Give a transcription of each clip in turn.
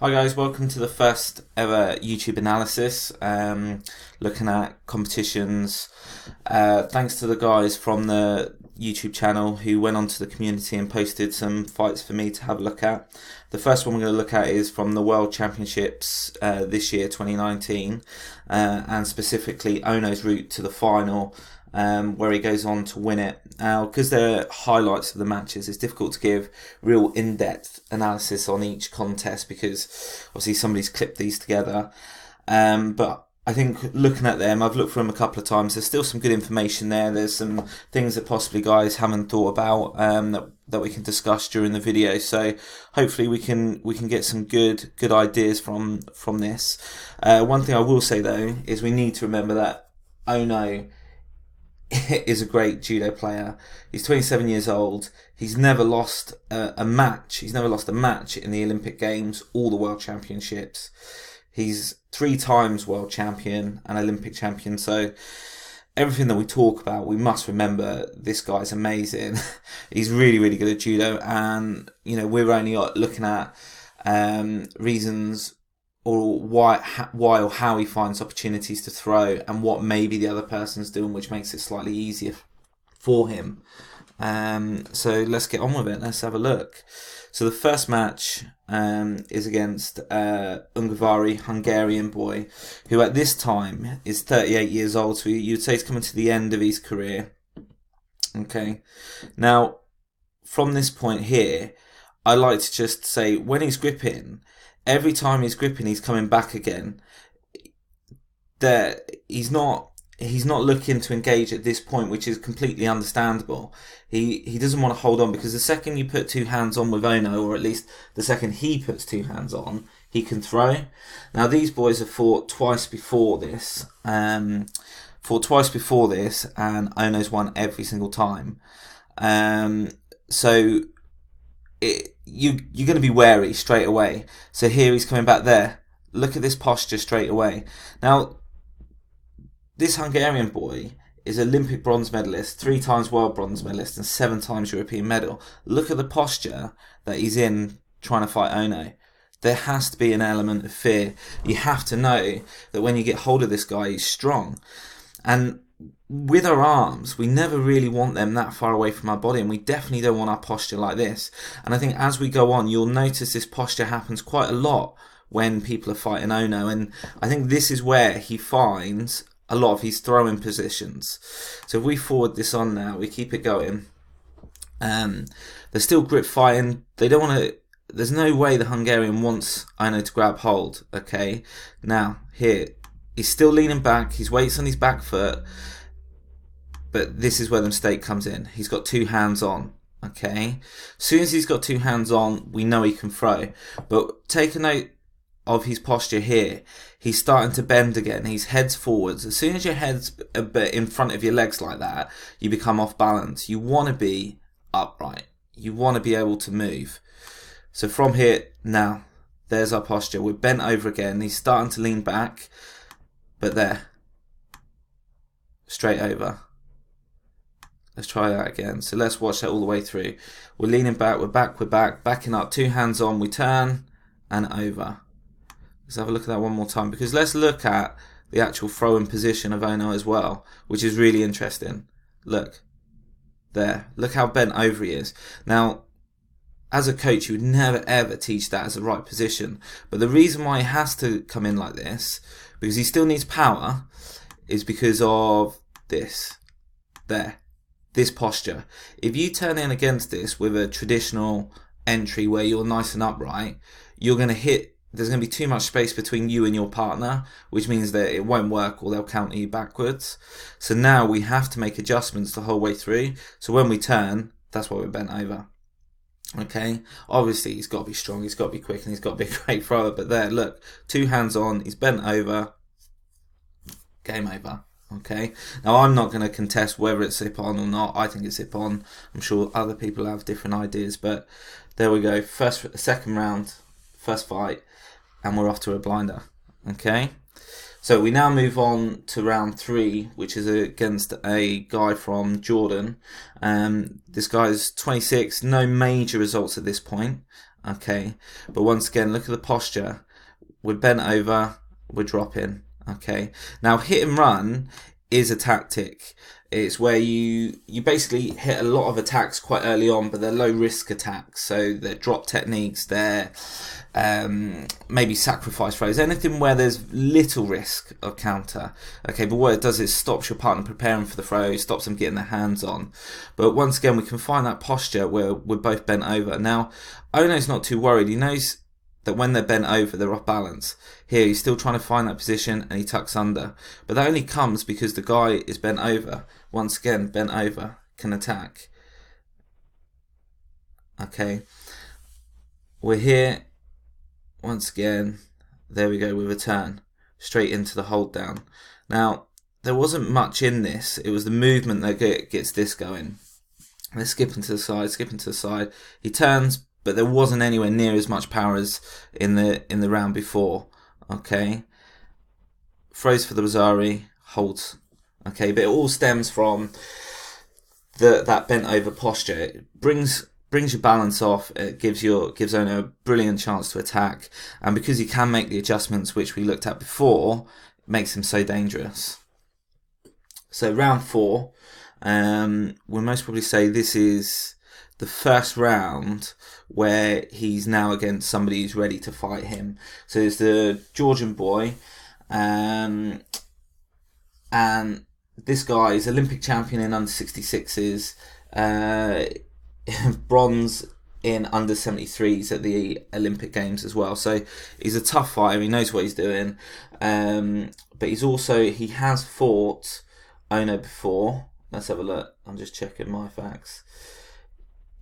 Hi guys, welcome to the first ever YouTube analysis, looking at competitions. Thanks to the guys from the YouTube channel who went onto the community and posted some fights for me to have a look at. The first one we're going to look at is from the World Championships this year, 2019, and specifically Ono's route to the final, where he goes on to win it. Now, because they're highlights of the matches, it's difficult to give real in-depth analysis on each contest because obviously somebody's clipped these together. But I think looking at them, I've looked through them a couple of times. There's still some good information there. There's some things that possibly guys haven't thought about that we can discuss during the video. So hopefully we can get some good ideas from this. One thing I will say though is we need to remember that Ono is a great judo player. He's 27 years old. He's never lost a match. He's never lost a match in the Olympic Games or the World Championships. He's 3 times world champion and Olympic champion. So everything that we talk about, we must remember this guy's amazing. He's really good at judo, and you know, we're only looking at reasons or why or how he finds opportunities to throw and what maybe the other person's doing, which makes it slightly easier for him. So let's get on with it. Let's have a look. So the first match is against Hungarian boy, who at this time is 38 years old. So you'd say he's coming to the end of his career. Okay. Now, from this point here, I like to just say when he's gripping, every time he's gripping, he's coming back again. He's not looking to engage at this point, which is completely understandable. He doesn't want to hold on, because the second you put 2 hands on with Ono, or at least the second he puts 2 hands on, he can throw. Now these boys have fought twice before this. And Ono's won every single time. So you're going to be wary straight away. So here he's coming back there. Look at this posture straight away. Now, this Hungarian boy is Olympic bronze medalist, 3 times world bronze medalist, and 7 times European medal. Look at the posture that he's in trying to fight Ono. There has to be an element of fear. You have to know that when you get hold of this guy, he's strong. And with our arms, we never really want them that far away from our body, and we definitely don't want our posture like this. And I think as we go on, you'll notice this posture happens quite a lot when people are fighting Ono, and I think this is where he finds a lot of his throwing positions. So if we forward this on now, we keep it going. They're still grip fighting. They don't want to. There's no way the Hungarian wants Ono to grab hold. Okay, now here he's still leaning back. His weight's on his back foot. But this is where the mistake comes in. He's got 2 hands on. Okay. As soon as he's got 2 hands on, we know he can throw. But take a note of his posture here. He's starting to bend again. His head's forwards. As soon as your head's a bit in front of your legs like that, you become off balance. You want to be upright. You want to be able to move. So from here, now, there's our posture. We're bent over again. He's starting to lean back. But there. Straight over. Let's try that again. So let's watch that all the way through. We're leaning back, we're back, backing up, 2 hands on, we turn and over. Let's have a look at that one more time, because let's look at the actual throwing position of Ono as well, which is really interesting. Look, there. Look how bent over he is. Now, as a coach, you would never ever teach that as the right position. But the reason why he has to come in like this, because he still needs power, is because of this. There. This posture. If you turn in against this with a traditional entry where you're nice and upright, you're going to hit, there's going to be too much space between you and your partner, which means that it won't work or they'll counter you backwards. So now we have to make adjustments the whole way through. So when we turn, that's why we're bent over. Okay, obviously he's got to be strong, he's got to be quick, and he's got to be a great thrower. But there, look, 2 hands on, he's bent over, game over. Okay, now I'm not going to contest whether it's Ippon or not. I think it's Ippon. I'm sure other people have different ideas, but there we go. Second round, first fight, and we're off to a blinder. Okay, so we now move on to round 3, which is against a guy from Jordan. This guy is 26, no major results at this point. okay? But once again, look at the posture. We're bent over, we're dropping, okay? Now, hit and run is a tactic. It's where you basically hit a lot of attacks quite early on, but they're low risk attacks. So they're drop techniques, they're maybe sacrifice throws, anything where there's little risk of counter. Okay, but what it does is stops your partner preparing for the throw, stops them getting their hands on. But once again, we can find that posture where we're both bent over. Now, Ono's not too worried. He knows that when they're bent over, they're off balance. Here, he's still trying to find that position and he tucks under. But that only comes because the guy is bent over. Once again, bent over, can attack. Okay. We're here. Once again, there we go with a turn. Straight into the hold down. Now, there wasn't much in this. It was the movement that gets this going. Let's skip into the side, skip into the side. He turns, but there wasn't anywhere near as much power as in the round before. Okay. Throws for the Wazzari, holds. Okay, but it all stems from that bent over posture. It brings your balance off. It gives Ono a brilliant chance to attack, and because he can make the adjustments which we looked at before, it makes him so dangerous. So round 4, we'll most probably say this is the first round where he's now against somebody who's ready to fight him. So it's the Georgian boy, and this guy is Olympic champion in under 66s, bronze in under 73s at the Olympic Games as well. So he's a tough fighter. He knows what he's doing, but he has fought Ono before. Let's have a look. I'm just checking my facts.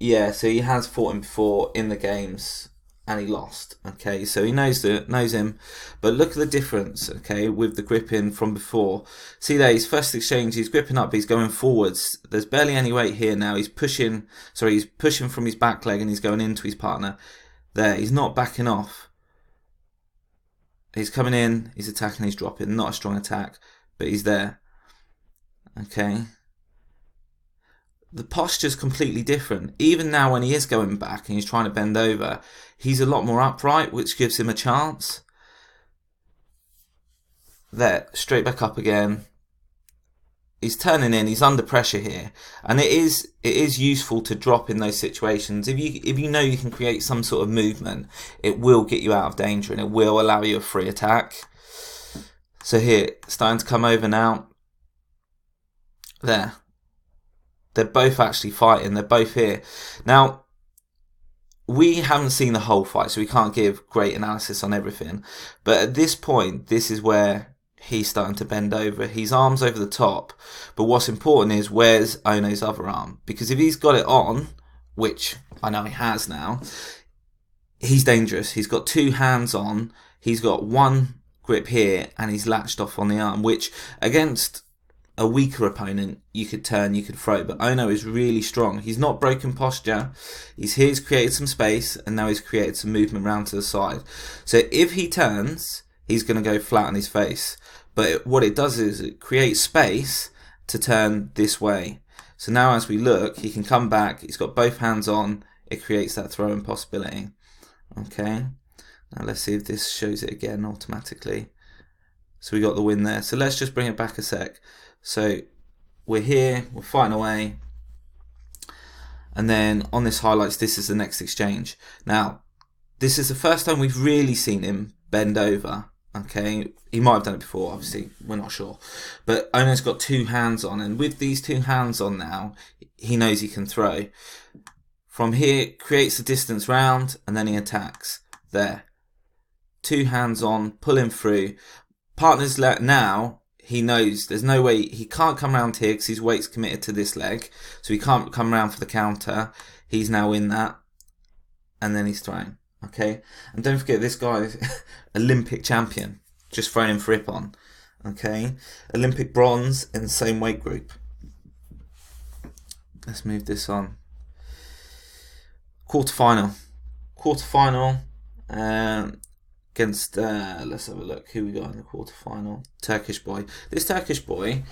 Yeah, so he has fought him before in the games and he lost. Okay, so he knows him, but look at the difference. Okay, with the gripping from before. See there, his first exchange, he's gripping up, he's going forwards. There's barely any weight here now. He's pushing from his back leg and he's going into his partner. There, he's not backing off. He's coming in, he's attacking, he's dropping. Not a strong attack, but he's there. Okay. The posture's completely different. Even now when he is going back and he's trying to bend over, he's a lot more upright, which gives him a chance. There, straight back up again. He's turning in, he's under pressure here. And it is useful to drop in those situations. If you know you can create some sort of movement, it will get you out of danger and it will allow you a free attack. So here, starting to come over now. There. They're both actually fighting. They're both here. Now, we haven't seen the whole fight, so we can't give great analysis on everything. But at this point, this is where he's starting to bend over. His arm's over the top. But what's important is, where's Ono's other arm? Because if he's got it on, which I know he has now, he's dangerous. He's got 2 hands on. He's got 1 grip here, and he's latched off on the arm, which against a weaker opponent, you could turn, you could throw, but Ono is really strong. He's not broken posture. He's created some space, and now he's created some movement round to the side. So if he turns, he's going to go flat on his face. But what it does is it creates space to turn this way. So now as we look, he can come back. He's got both hands on. It creates that throwing possibility. Okay. Now let's see if this shows it again automatically. So we got the win there. So let's just bring it back a sec. So we're here, we're fighting away, and then on this highlights, this is the next exchange. Now, this is the first time we've really seen him bend over. Okay, he might have done it before, obviously, we're not sure. But Ono's got 2 hands on, and with these 2 hands on now, he knows he can throw. From here, creates the distance round, and then he attacks. There. 2 hands on, pull him through. Partner's let now. He knows there's no way, he can't come around here because his weight's committed to this leg. So he can't come around for the counter. He's now in that. And then he's throwing. Okay. And don't forget, this guy is Olympic champion. Just throwing him for Ippon. Okay. Olympic bronze in the same weight group. Let's move this on. Quarterfinal. Against, let's have a look, who we got in the quarterfinal. Turkish boy. This Turkish boy,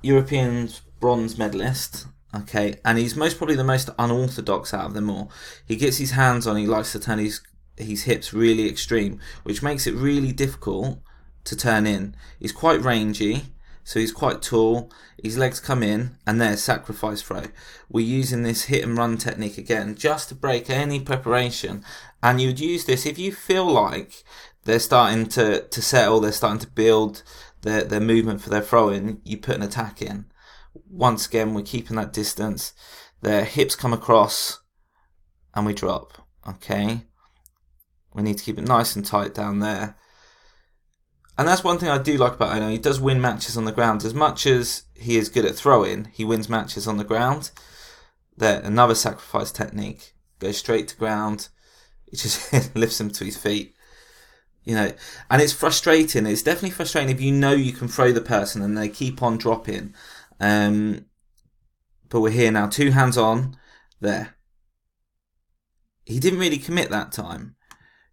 European bronze medalist, Okay, and he's most probably the most unorthodox out of them all. He gets his hands on, he likes to turn his hips really extreme, which makes it really difficult to turn in. He's quite rangy, so he's quite tall. His legs come in, and there's sacrifice throw. We're using this hit and run technique again, just to break any preparation. And you'd use this if you feel like they're starting to settle, they're starting to build their movement for their throw-in, you put an attack in. Once again, we're keeping that distance. Their hips come across and we drop. Okay, we need to keep it nice and tight down there. And that's one thing I do like about Ono. He does win matches on the ground. As much as he is good at throwing, he wins matches on the ground. There, another sacrifice technique. Goes straight to ground. He just lifts him to his feet. You know, and it's frustrating. It's definitely frustrating if you know you can throw the person and they keep on dropping. But we're here now. 2 hands on. There. He didn't really commit that time.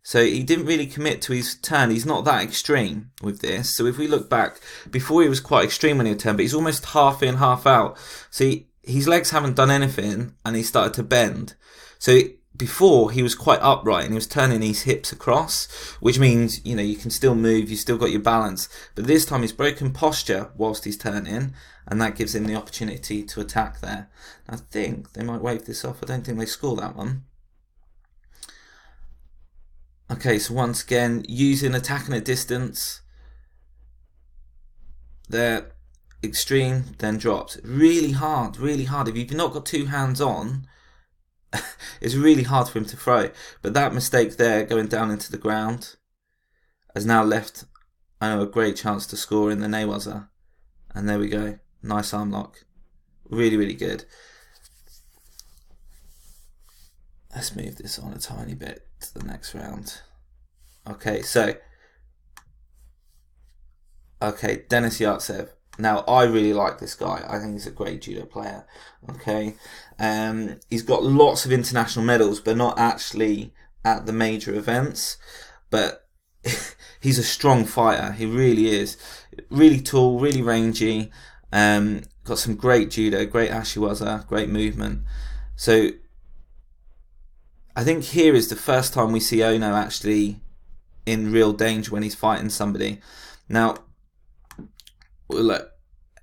So he didn't really commit to his turn. He's not that extreme with this. So if we look back, before he was quite extreme when he would turn, but he's almost half in, half out. So his legs haven't done anything and he started to bend. So before he was quite upright and he was turning his hips across, which means, you know, you can still move, you still got your balance. But this time he's broken posture whilst he's turning, and that gives him the opportunity to attack there. I think they might wave this off. I don't think they score that one. Okay, so once again, using attacking at distance. There, extreme, then drops. Really hard, really hard. If you've not got 2 hands on, it's really hard for him to throw. But that mistake there, going down into the ground, has now left, I know, a great chance to score in the Newaza. And there we go. Nice arm lock. Really, really good. Let's move this on a tiny bit to the next round. Okay, so Denis Yartsev. Now, I really like this guy. I think he's a great judo player. Okay, he's got lots of international medals, but not actually at the major events. But he's a strong fighter. He really is. Really tall, really rangy. Got some great judo, great ashiwaza, great movement. So I think here is the first time we see Ono actually in real danger when he's fighting somebody. Now, look,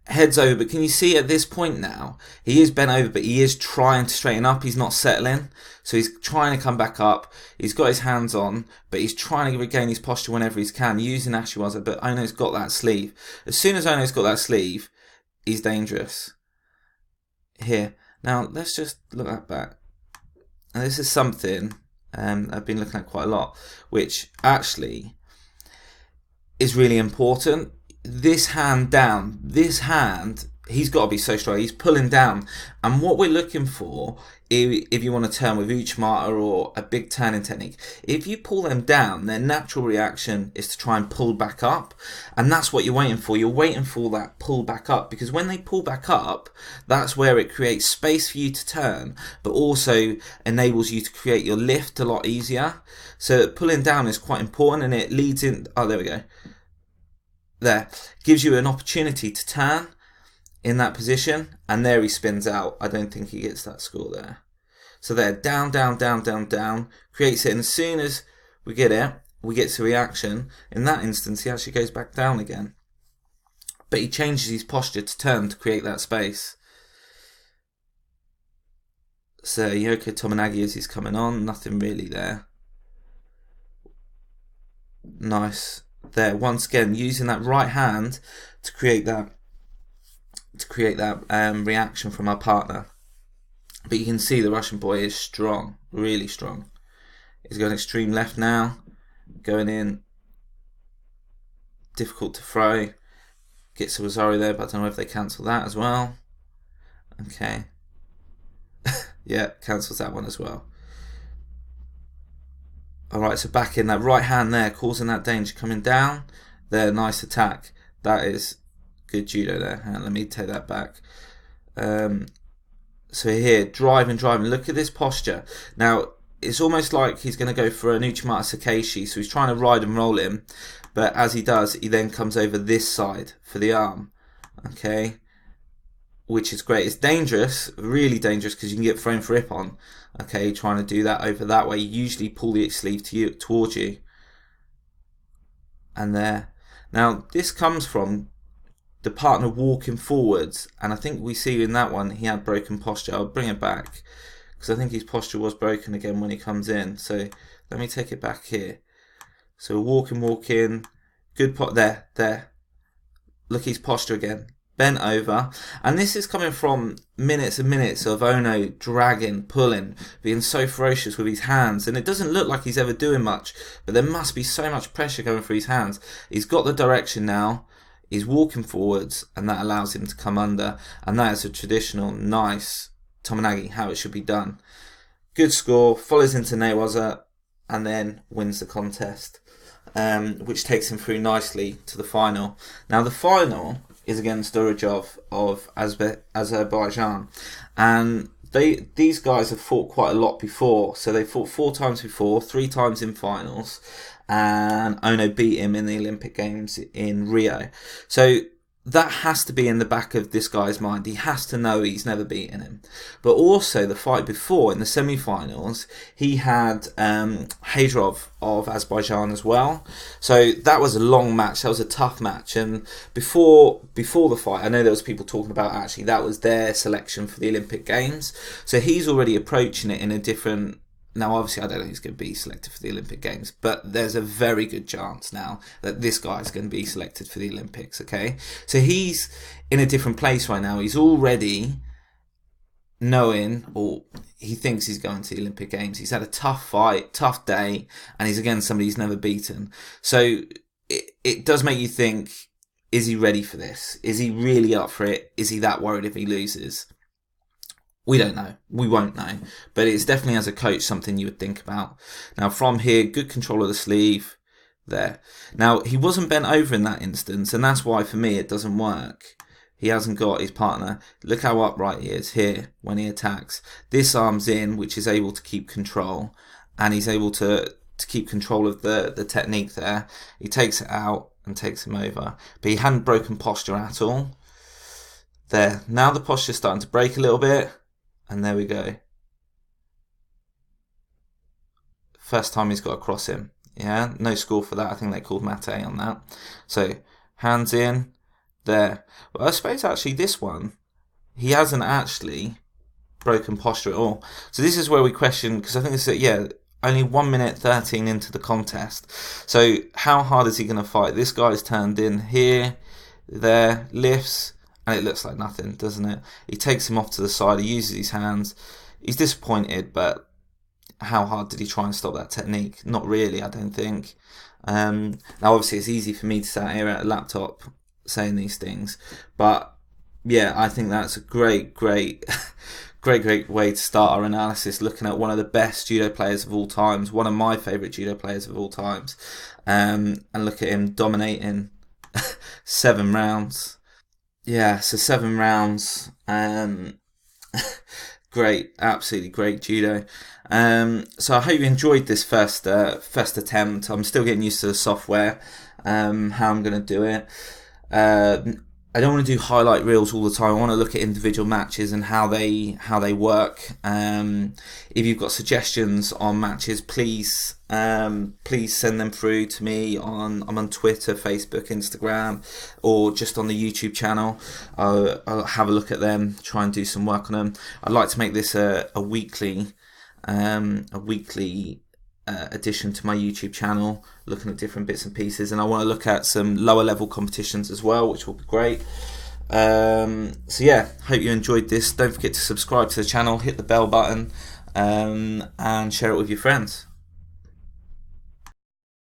head's over, but can you see at this point now, he is bent over, but he is trying to straighten up. He's not settling, so he's trying to come back up. He's got his hands on, but he's trying to regain his posture whenever he can, using ashiwaza, but Ono's got that sleeve. As soon as Ono's got that sleeve, he's dangerous. Here. Now, let's just look at that back. And this is something I've been looking at quite a lot, which actually is really important. This hand down, this hand, he's got to be so strong. He's pulling down. And what we're looking for, if you want to turn with Uchimata or a big turning technique, if you pull them down, their natural reaction is to try and pull back up. And that's what you're waiting for. You're waiting for that pull back up, because when they pull back up, that's where it creates space for you to turn, but also enables you to create your lift a lot easier. So pulling down is quite important, and it leads in, oh, there we go. There, gives you an opportunity to turn in that position, and there he spins out. I don't think he gets that score there. So there, down, down, down, down, down, creates it, and as soon as we get it, we get to reaction. In that instance, he actually goes back down again. But he changes his posture to turn to create that space. So Yoko Tominagi, as he's coming on, nothing really there. Nice. There, once again, using that right hand to create that reaction from our partner. But you can see the Russian boy is strong, really strong. He's going extreme left now, going in, difficult to throw. Gets a Rosario there, but I don't know if they cancel that as well. Okay. Yeah, cancels that one as well. Alright, so back in that right hand there, causing that danger, coming down. There, nice attack. That is good judo there. And let me take that back. So here, driving. Look at this posture. Now, it's almost like he's going to go for an Uchimata Sakeshi. So he's trying to ride and roll him. But as he does, he then comes over this side for the arm. Okay. which is great. It's dangerous, really dangerous, because you can get thrown for ippon. Okay, trying to do that over that way. You usually pull the sleeve towards you. And there. Now, this comes from the partner walking forwards, and I think we see in that one he had broken posture. I'll bring it back, because I think his posture was broken again when he comes in. So let me take it back here. So walking, good pot there. Look, his posture again, bent over, and this is coming from minutes and minutes of Ono dragging, pulling, being so ferocious with his hands, and it doesn't look like he's ever doing much, but there must be so much pressure going through his hands. He's got the direction now, he's walking forwards, and that allows him to come under, and that is a traditional, nice Tomoe-nage, how it should be done. Good score, follows into Newaza, and then wins the contest, which takes him through nicely to the final. Now the final is against Durajov of Azerbaijan, and these guys have fought quite a lot before. So they fought 4 times before, 3 times in finals, and Ono beat him in the Olympic Games in Rio. So that has to be in the back of this guy's mind. He has to know he's never beaten him. But also the fight before, in the semi-finals, he had Hadrov of Azerbaijan as well. So that was a long match. That was a tough match. And before the fight, I know there was people talking about actually that was their selection for the Olympic Games. So he's already approaching it in a different... Now, obviously, I don't know who's going to be selected for the Olympic Games, but there's a very good chance now that this guy's going to be selected for the Olympics, okay? So he's in a different place right now. He's already knowing, or he thinks he's going to the Olympic Games. He's had a tough fight, tough day, and he's against somebody he's never beaten. So it does make you think, is he ready for this? Is he really up for it? Is he that worried if he loses? We don't know. We won't know. But it's definitely, as a coach, something you would think about. Now, from here, good control of the sleeve. There. Now, he wasn't bent over in that instance, and that's why, for me, it doesn't work. He hasn't got his partner. Look how upright he is here when he attacks. This arm's in, which is able to keep control, and he's able to keep control of the technique there. He takes it out and takes him over. But he hadn't broken posture at all. There. Now the posture's starting to break a little bit. And there we go. First time he's got across him. Yeah, no score for that. I think they called mate on that. So, hands in. There. Well, I suppose actually this one, he hasn't actually broken posture at all. So this is where we question, because I think this is, only 1 minute 13 into the contest. So how hard is he going to fight? This guy's turned in here, there, lifts, and it looks like nothing, doesn't it? He takes him off to the side. He uses his hands. He's disappointed, but how hard did he try and stop that technique? Not really, I don't think. Now, obviously, it's easy for me to sit here at a laptop saying these things, but yeah, I think that's a great way to start our analysis, looking at one of the best judo players of all times, one of my favourite judo players of all times, and look at him dominating 7 rounds. Yeah, so 7 rounds. Great, absolutely great judo. So I hope you enjoyed this first attempt. I'm still getting used to the software, how I'm going to do it. I don't want to do highlight reels all the time. I want to look at individual matches and how they work. If you've got suggestions on matches, please send them through to me. I'm on Twitter, Facebook, Instagram, or just on the YouTube channel. I'll have a look at them, try and do some work on them. I'd like to make this a weekly addition to my YouTube channel, looking at different bits and pieces, and I want to look at some lower level competitions as well, which will be great. So yeah, hope you enjoyed this. Don't forget to subscribe to the channel, hit the bell button, and share it with your friends.